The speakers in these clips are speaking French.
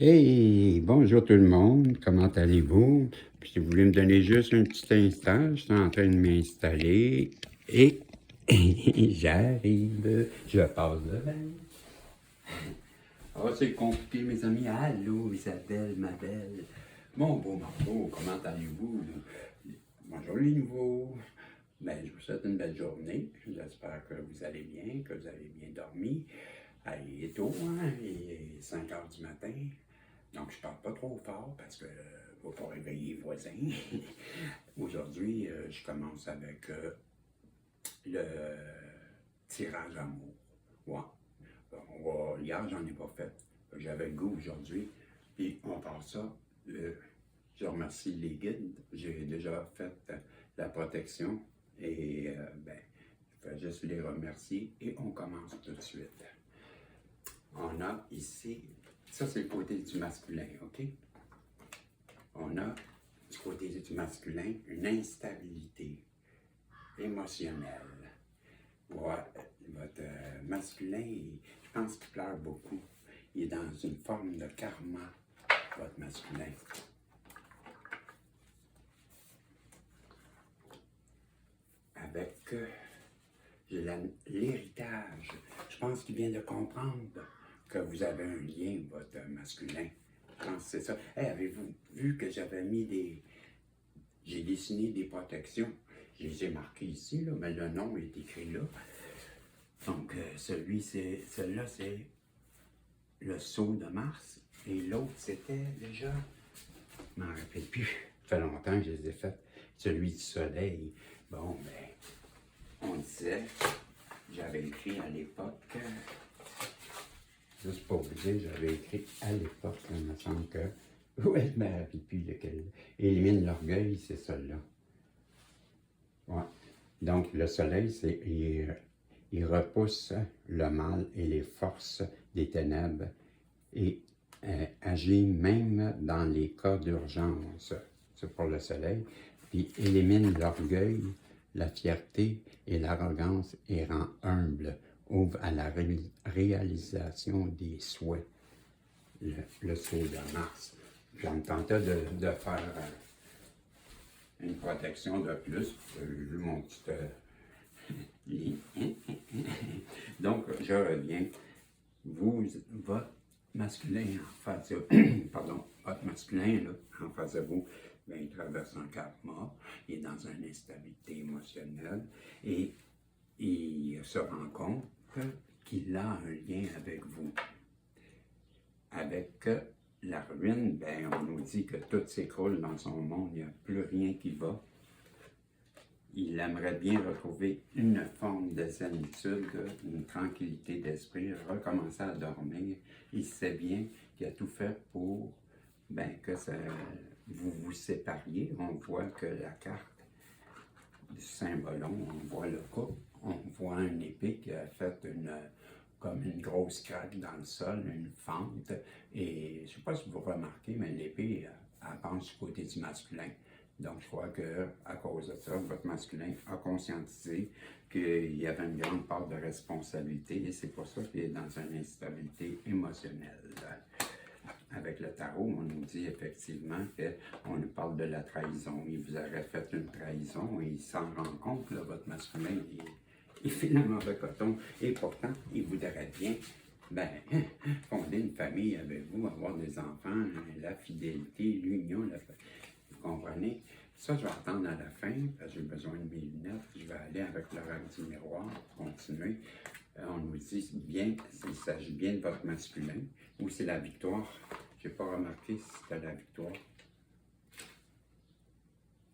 Hey, bonjour tout le monde, comment allez-vous? Puis si vous voulez me donner juste un petit instant, je suis en train de m'installer et j'arrive, je passe devant. Oh, c'est compliqué, mes amis. Allô, Isabelle, ma belle. Mon beau Marco, comment allez-vous? Bonjour les nouveaux. Ben, je vous souhaite une belle journée. J'espère que vous allez bien, que vous avez bien dormi. Il est tôt, hein? Il est 5 heures du matin. Donc, je parle pas trop fort parce que ne va pas réveiller les voisins. Aujourd'hui, je commence avec le tirage d'amour. Ouais. Hier, j'en ai pas fait. J'avais le goût aujourd'hui. Puis, on part ça. Je remercie les guides. J'ai déjà fait la protection. Et, ben, je vais juste les remercier. Et on commence tout de suite. On a ici, ça c'est le côté du masculin, OK? On a du côté du masculin une instabilité émotionnelle. Votre masculin, je pense qu'il pleure beaucoup. Il est dans une forme de karma, votre masculin. Avec l'héritage, je pense qu'il vient de comprendre que vous avez un lien, votre masculin. Je pense que c'est ça. Hey, avez-vous vu que j'avais mis des... J'ai dessiné des protections. Je les ai marquées ici, là, mais le nom est écrit là. Donc, celui-là, c'est le sceau de Mars. Et l'autre, c'était déjà... Je m'en rappelle plus. Ça fait longtemps que je les ai faites. Celui du soleil. Bon, ben, on disait, j'avais écrit à l'époque... Juste pour vous dire, j'avais écrit à l'époque, il me semble que... Ouais, je me rappelle plus lequel. Élimine l'orgueil, c'est celui-là. Ouais. Donc, le soleil, il repousse le mal et les forces des ténèbres et agit même dans les cas d'urgence. C'est pour le soleil. Puis, élimine l'orgueil, la fierté et l'arrogance et rend humble. Ouvre à la réalisation des souhaits. Le sceau de Mars. Puis on me tentait de faire une protection de plus. J'ai vu mon petit lit. Donc, je reviens. Votre masculin en face de pardon, votre masculin là, en face de vous, bien, il traverse un karma, il est dans une instabilité émotionnelle et il se rend compte qu'il a un lien avec vous. Avec la ruine, ben, on nous dit que tout s'écroule dans son monde, il n'y a plus rien qui va. Il aimerait bien retrouver une forme de zénitude, une tranquillité d'esprit, recommencer à dormir. Il sait bien qu'il a tout fait pour que vous vous sépariez. On voit que la carte du Saint-Bolon, on voit le couple, on voit un épée qui a fait comme une grosse craque dans le sol, une fente. Et je ne sais pas si vous remarquez, mais l'épée, elle penche du côté du masculin. Donc, je crois qu'à cause de ça, votre masculin a conscientisé qu'il y avait une grande part de responsabilité et c'est pour ça qu'il est dans une instabilité émotionnelle. Avec le tarot, on nous dit effectivement qu'on nous parle de la trahison. Il vous aurait fait une trahison et il s'en rend compte, là, votre masculin, il fait le mauvais coton. Et pourtant, il voudrait bien fonder une famille avec vous, avoir des enfants, la fidélité, l'union. Vous comprenez? Ça, je vais attendre à la fin, parce que j'ai besoin de mes lunettes. Je vais aller avec l'horaire du miroir pour continuer. On nous dit bien, il s'agit bien de votre masculin, ou c'est la victoire. Je n'ai pas remarqué si c'était la victoire.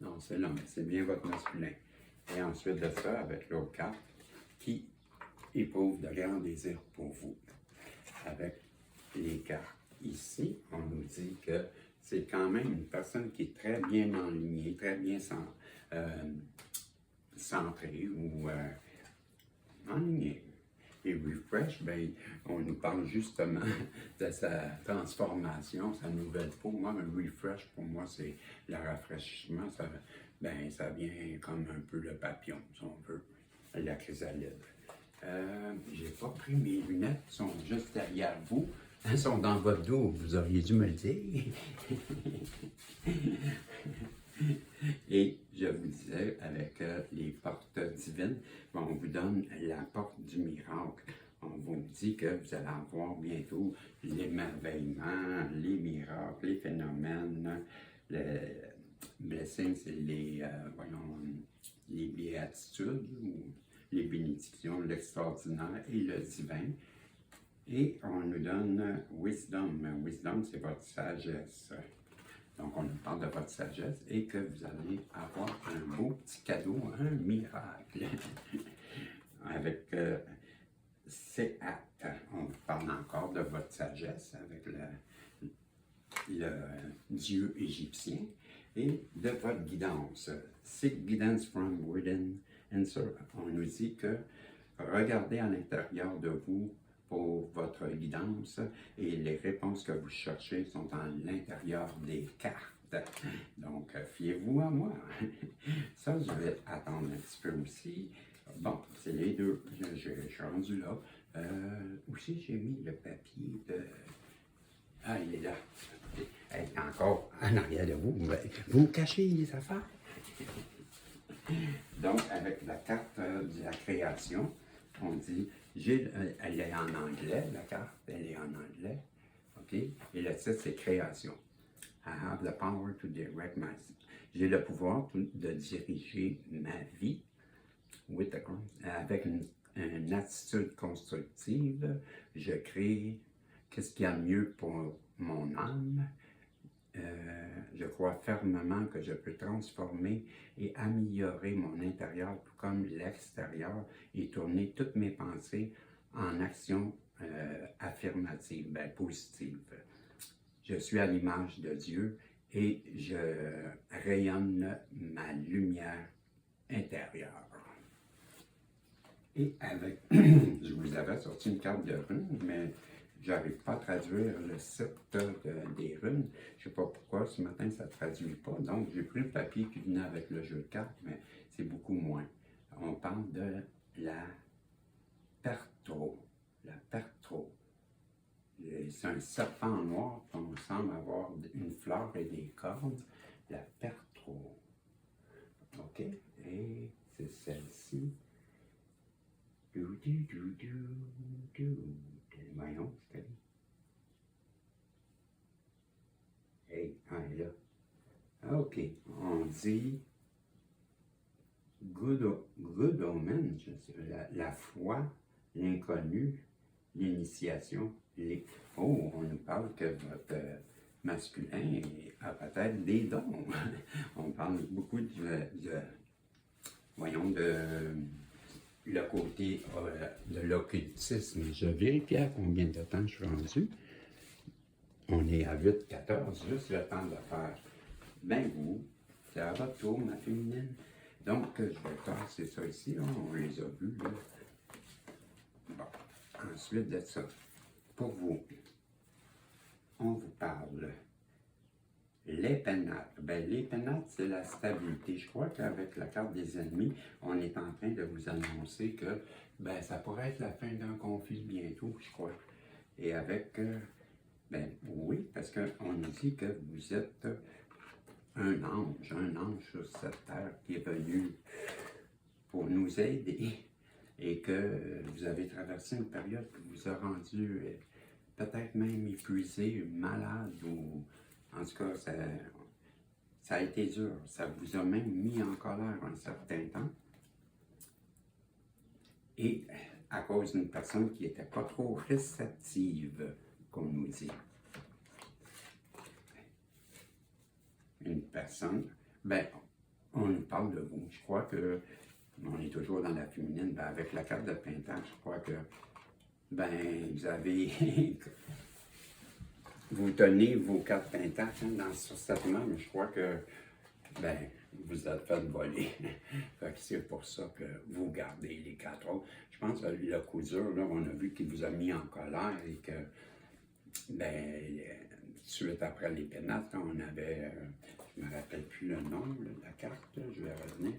Non, c'est l'homme, c'est bien votre masculin. Et ensuite de ça, avec l'autre carte, qui éprouve de grands désirs pour vous. Avec les cartes ici, on nous dit que c'est quand même une personne qui est très bien enlignée, très bien centrée ou enlignée. Et refresh, ben, on nous parle justement de sa transformation, sa nouvelle peau. Moi, un refresh, pour moi, c'est le rafraîchissement. Ça vient comme un peu le papillon, si on veut, la chrysalide. J'ai pas pris mes lunettes, elles sont juste derrière vous. Elles sont dans votre dos, vous auriez dû me le dire. Et je vous disais, avec les portes divines, on vous donne la porte du miracle. On vous dit que vous allez avoir bientôt l'émerveillement, les miracles, les phénomènes, les blessings, les béatitudes, ou les bénédictions, l'extraordinaire et le divin. Et on nous donne wisdom. Wisdom, c'est votre sagesse. Donc, on nous parle de votre sagesse et que vous allez avoir un beau petit cadeau, un miracle. Avec ces actes, on vous parle encore de votre sagesse avec le dieu égyptien et de votre guidance. Seek guidance from within. On nous dit que regardez à l'intérieur de vous pour votre guidance et les réponses que vous cherchez sont à l'intérieur des cartes. Donc, fiez-vous à moi. Ça, je vais attendre un petit peu aussi. Bon, c'est les deux. Je suis rendu là. Aussi, j'ai mis le papier de... Ah, il est là. Il est encore en arrière de vous. Vous cachez les affaires. Donc, avec la carte de la création, on dit, elle est en anglais, la carte, elle est en anglais, OK? Et le titre, c'est création. I have the power to direct my... J'ai le pouvoir de diriger ma vie avec une attitude constructive. Je crée qu'est-ce qu'il y a de mieux pour mon âme. Je crois fermement que je peux transformer et améliorer mon intérieur tout comme l'extérieur et tourner toutes mes pensées en actions affirmatives, positives. Je suis à l'image de Dieu et je rayonne ma lumière intérieure. Et avec, je vous avais sorti une carte de runes, mais je n'arrive pas à traduire le site des runes. Je ne sais pas pourquoi ce matin ça ne traduit pas. Donc j'ai pris le papier qui venait avec le jeu de cartes, mais c'est beaucoup moins. On parle de la pertro. La pertro. C'est un serpent noir, on semble avoir une fleur et des cornes. La pertro. OK? Et c'est celle-ci. Voyons, c'était. Hey, elle est là. OK. On dit good omen, la foi, l'inconnu, l'initiation. Oh, on nous parle que votre masculin a peut-être des dons. On parle beaucoup voyons, le côté de l'occultisme. Je vérifie à combien de temps je suis rendu. On est à 8-14, juste le temps de faire. Ben vous, c'est à votre tour, ma féminine. Donc, je vais tasser ça ici. On les a vus, là. Bon, ensuite de ça, pour vous, on vous parle. Les pénates. Ben, les pénates, c'est la stabilité. Je crois qu'avec la carte des ennemis, on est en train de vous annoncer que ben, ça pourrait être la fin d'un conflit bientôt, je crois. Et avec, ben oui, parce qu'on nous dit que vous êtes un ange sur cette terre qui est venu pour nous aider et que vous avez traversé une période qui vous a rendu peut-être même épuisé, malade ou... En tout cas, ça a été dur. Ça vous a même mis en colère un certain temps. Et à cause d'une personne qui n'était pas trop réceptive, qu'on nous dit. Une personne, ben, on nous parle de vous. Je crois que, on est toujours dans la féminine, ben, avec la carte de printemps, je crois que, ben, vous avez... Vous tenez vos cartes intactes sur cette main, mais je crois que ben, vous êtes fait voler. Fait que c'est pour ça que vous gardez les quatre autres. Je pense que le coup dur, là, on a vu qu'il vous a mis en colère et que, ben, suite après les pénates, on avait, je ne me rappelle plus le nom de la carte, je vais revenir.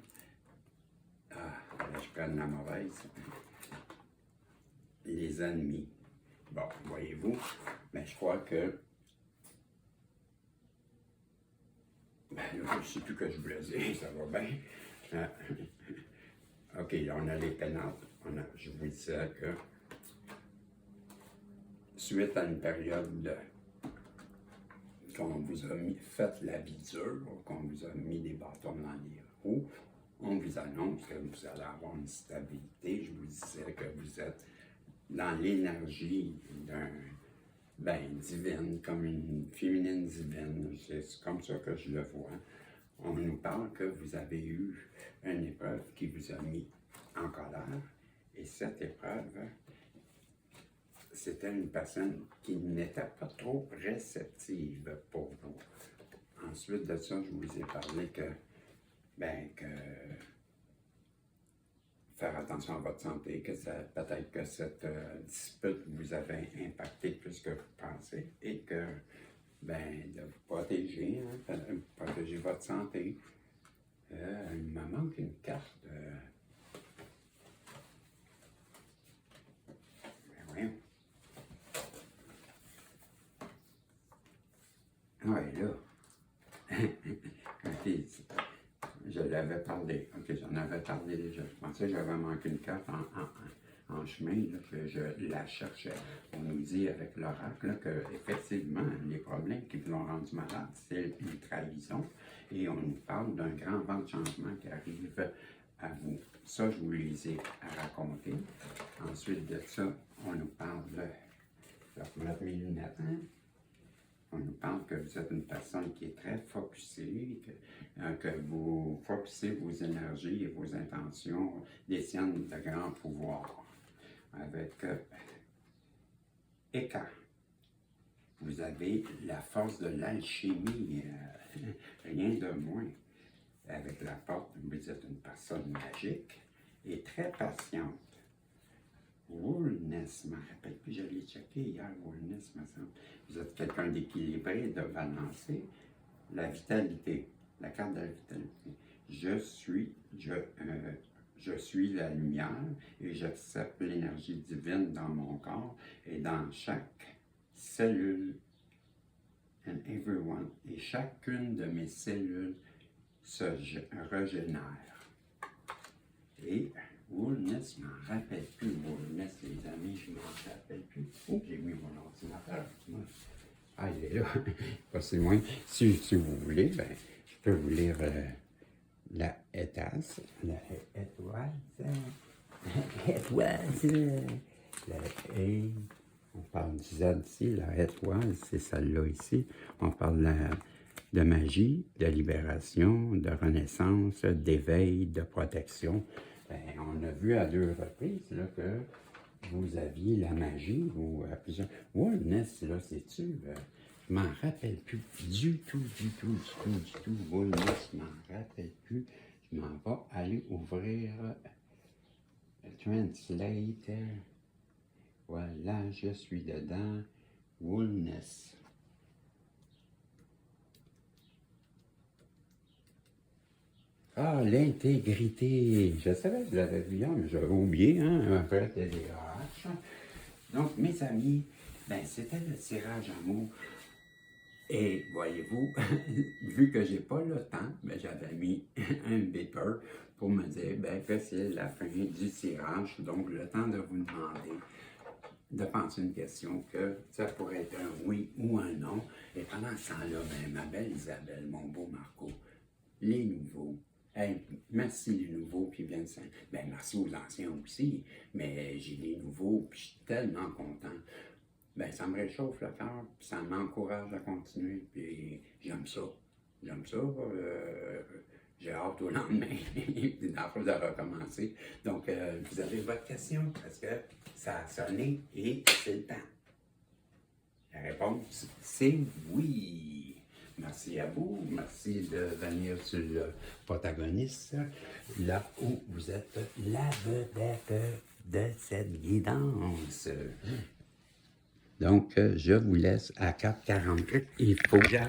Ah, là, je prends la mauvaise. Les ennemis. Bon, voyez-vous, mais je crois que, ben, je ne sais plus que je voulais dire, ça va bien. OK, là, on a les pénales. Je vous disais que, suite à une période qu'on vous a fait la vie dure, qu'on vous a mis des bâtons dans les roues, on vous annonce que vous allez avoir une stabilité. Je vous disais que vous êtes dans l'énergie divine, comme une féminine divine. C'est comme ça que je le vois. On nous parle que vous avez eu une épreuve qui vous a mis en colère. Et cette épreuve, c'était une personne qui n'était pas trop réceptive pour vous. Ensuite de ça, je vous ai parlé que faire attention à votre santé, que peut-être que cette dispute vous avait impacté plus que vous pensez et que, de vous protéger, protéger votre santé. Il me manque une carte. Voyons. Ah, elle est là. OK. Je l'avais parlé. OK, j'en avais parlé déjà. Je pensais que j'avais manqué une carte en chemin, là, que je la cherchais. On nous dit avec l'oracle qu'effectivement, les problèmes qui vous ont rendu malade, c'est une trahison. Et on nous parle d'un grand vent de changement qui arrive à vous. Ça, je vous les ai raconté. Ensuite de ça, on nous parle je vais remettre mes lunettes, hein? On nous parle que vous êtes une personne qui est très focusée, que vous focusez vos énergies et vos intentions détiennent de grands pouvoirs. Avec Eka, vous avez la force de l'alchimie, rien de moins. Avec la porte, vous êtes une personne magique et très patiente. Woolness, je me rappelle plus, je l'ai checké hier, Woolness, me semble. Vous êtes quelqu'un d'équilibré, de balancé. La vitalité, la carte de la vitalité. Je suis la lumière et j'accepte l'énergie divine dans mon corps et dans chaque cellule and everyone. Et chacune de mes cellules se régénère. Et Woolness, je m'en rappelle plus. Woolness, les amis, je m'en rappelle plus. Oh, j'ai mis mon ordinateur. Ah, il est là. Pas si loin. Si vous voulez, je peux vous lire la étoise. La on parle du Z ici, la étoile, c'est celle-là ici. On parle de magie, de libération, de renaissance, d'éveil, de protection. On a vu à 2 reprises là, que vous aviez la magie, ou à plusieurs. Woolness, là, c'est-tu? Je m'en rappelle plus du tout. Woolness, je m'en rappelle plus. Je m'en vais aller ouvrir Translate. Voilà, je suis dedans. Woolness. Ah, l'intégrité. Je savais que je l'avais vu hier, mais j'avais oublié, hein, après TDAH. Donc, mes amis, c'était le tirage amour. Et voyez-vous, vu que j'ai pas le temps, j'avais mis un beeper pour me dire que c'est la fin du tirage. Donc, le temps de vous demander de penser une question que ça pourrait être un oui ou un non. Et pendant ce temps-là, ma belle Isabelle, mon beau Marco, les nouveaux. Hey, merci les nouveaux qui viennent. Merci aux anciens aussi, mais j'ai des nouveaux, puis je suis tellement content. Ça me réchauffe le cœur, puis ça m'encourage à continuer, puis j'aime ça. J'aime ça. J'ai hâte au lendemain, de recommencer. Donc, vous avez votre question, parce que ça a sonné et c'est le temps. La réponse, c'est oui. Merci à vous. Merci de venir sur le protagoniste, là où vous êtes la vedette de cette guidance. Donc, je vous laisse à 4h48. Il faut que j'arrête.